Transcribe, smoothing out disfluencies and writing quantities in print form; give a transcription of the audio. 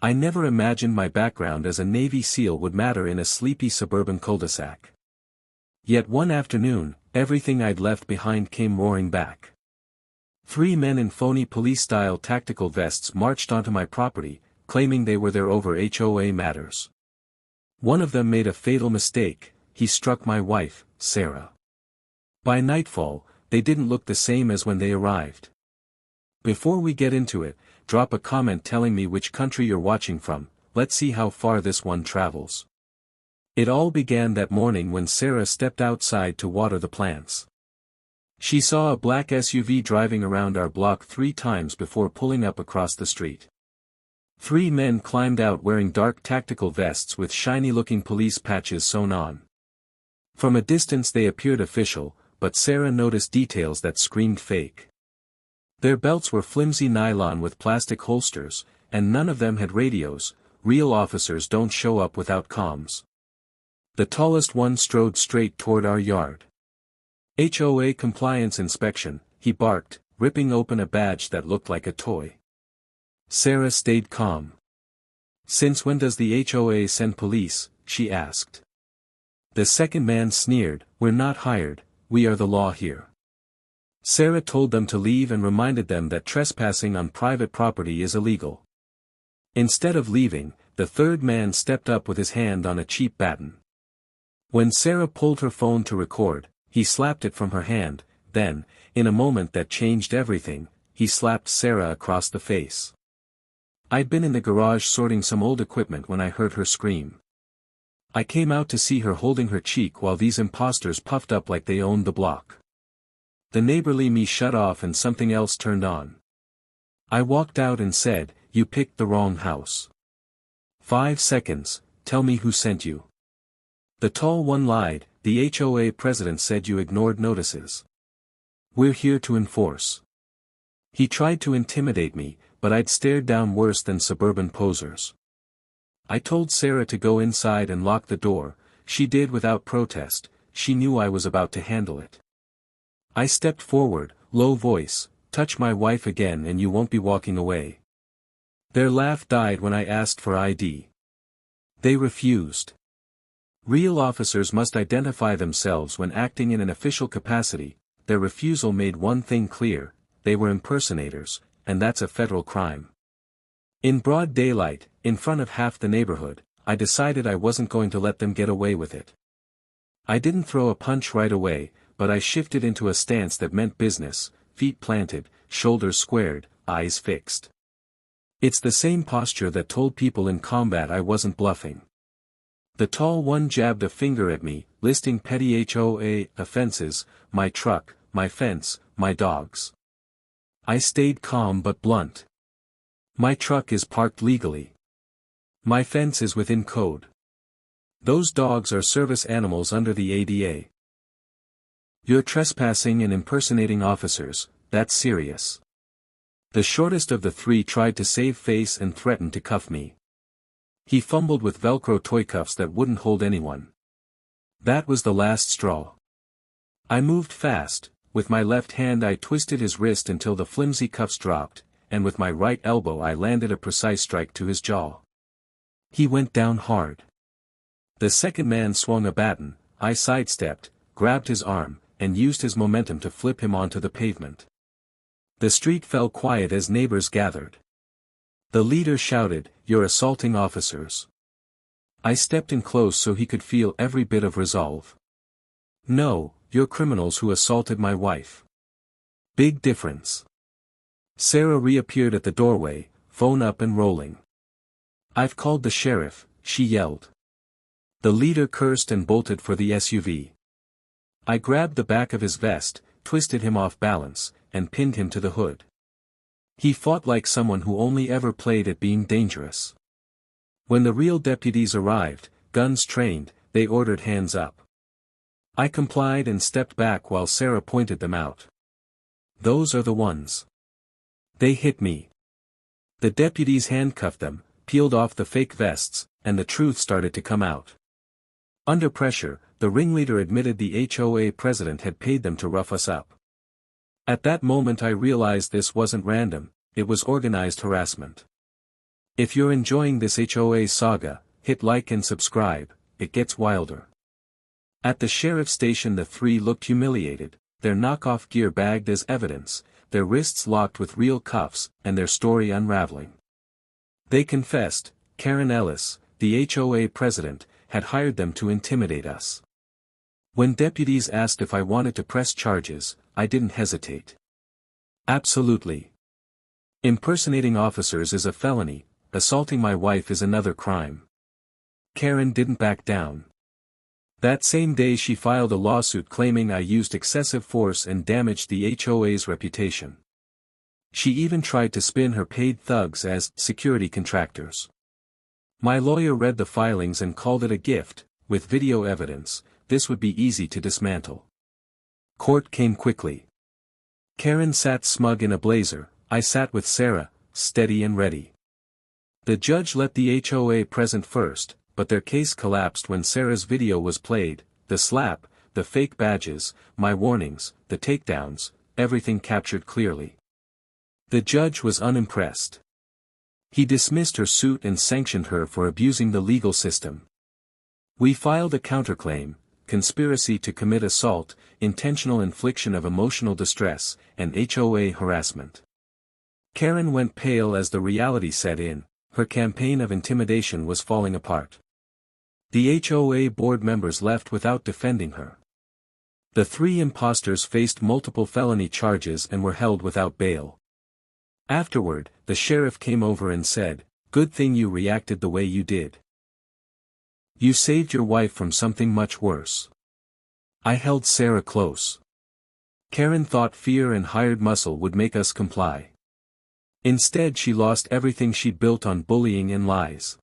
I never imagined my background as a Navy SEAL would matter in a sleepy suburban cul-de-sac. Yet one afternoon, everything I'd left behind came roaring back. 3 men in phony police-style tactical vests marched onto my property, claiming they were there over HOA matters. One of them made a fatal mistake. He struck my wife, Sarah. By nightfall, they didn't look the same as when they arrived. Before we get into it, drop a comment telling me which country you're watching from. Let's see how far this one travels. It all began that morning when Sarah stepped outside to water the plants. She saw a black SUV driving around our block 3 times before pulling up across the street. 3 men climbed out wearing dark tactical vests with shiny-looking police patches sewn on. From a distance they appeared official, but Sarah noticed details that screamed fake. Their belts were flimsy nylon with plastic holsters, and none of them had radios. Real officers don't show up without comms. The tallest one strode straight toward our yard. HOA compliance inspection, he barked, ripping open a badge that looked like a toy. Sarah stayed calm. Since when does the HOA send police? She asked. The second man sneered, we're not hired, we are the law here. Sarah told them to leave and reminded them that trespassing on private property is illegal. Instead of leaving, the third man stepped up with his hand on a cheap baton. When Sarah pulled her phone to record, he slapped it from her hand, then, in a moment that changed everything, he slapped Sarah across the face. I'd been in the garage sorting some old equipment when I heard her scream. I came out to see her holding her cheek while these impostors puffed up like they owned the block. The neighborly me shut off and something else turned on. I walked out and said, you picked the wrong house. 5 seconds, tell me who sent you. The tall one lied, the HOA president said you ignored notices. We're here to enforce. He tried to intimidate me, but I'd stared down worse than suburban posers. I told Sarah to go inside and lock the door. She did without protest. She knew I was about to handle it. I stepped forward, low voice, touch my wife again and you won't be walking away. Their laugh died when I asked for ID. They refused. Real officers must identify themselves when acting in an official capacity. Their refusal made one thing clear, they were impersonators, and that's a federal crime. In broad daylight, in front of half the neighborhood, I decided I wasn't going to let them get away with it. I didn't throw a punch right away, but I shifted into a stance that meant business, feet planted, shoulders squared, eyes fixed. It's the same posture that told people in combat I wasn't bluffing. The tall one jabbed a finger at me, listing petty HOA offenses, my truck, my fence, my dogs. I stayed calm but blunt. My truck is parked legally. My fence is within code. Those dogs are service animals under the ADA. You're trespassing and impersonating officers, that's serious. The shortest of the 3 tried to save face and threatened to cuff me. He fumbled with Velcro toy cuffs that wouldn't hold anyone. That was the last straw. I moved fast, with my left hand I twisted his wrist until the flimsy cuffs dropped, and with my right elbow I landed a precise strike to his jaw. He went down hard. The second man swung a baton, I sidestepped, grabbed his arm, and used his momentum to flip him onto the pavement. The street fell quiet as neighbors gathered. The leader shouted, "You're assaulting officers." I stepped in close so he could feel every bit of resolve. "No, you're criminals who assaulted my wife." Big difference. Sarah reappeared at the doorway, phone up and rolling. "I've called the sheriff," she yelled. The leader cursed and bolted for the SUV. I grabbed the back of his vest, twisted him off balance, and pinned him to the hood. He fought like someone who only ever played at being dangerous. When the real deputies arrived, guns trained, they ordered hands up. I complied and stepped back while Sarah pointed them out. "Those are the ones. They hit me." The deputies handcuffed them, peeled off the fake vests, and the truth started to come out. Under pressure, the ringleader admitted the HOA president had paid them to rough us up. At that moment I realized this wasn't random, it was organized harassment. If you're enjoying this HOA saga, hit like and subscribe, it gets wilder. At the sheriff's station the three looked humiliated, their knockoff gear bagged as evidence, their wrists locked with real cuffs, and their story unraveling. They confessed, Karen Ellis, the HOA president, had hired them to intimidate us. When deputies asked if I wanted to press charges, I didn't hesitate. Absolutely. Impersonating officers is a felony, assaulting my wife is another crime. Karen didn't back down. That same day she filed a lawsuit claiming I used excessive force and damaged the HOA's reputation. She even tried to spin her paid thugs as security contractors. My lawyer read the filings and called it a gift, with video evidence, this would be easy to dismantle. Court came quickly. Karen sat smug in a blazer, I sat with Sarah, steady and ready. The judge let the HOA present first, but their case collapsed when Sarah's video was played, the slap, the fake badges, my warnings, the takedowns, everything captured clearly. The judge was unimpressed. He dismissed her suit and sanctioned her for abusing the legal system. We filed a counterclaim, conspiracy to commit assault, intentional infliction of emotional distress, and HOA harassment. Karen went pale as the reality set in, her campaign of intimidation was falling apart. The HOA board members left without defending her. The three impostors faced multiple felony charges and were held without bail. Afterward, the sheriff came over and said, "Good thing you reacted the way you did. You saved your wife from something much worse." I held Sarah close. Karen thought fear and hired muscle would make us comply. Instead she lost everything she'd built on bullying and lies.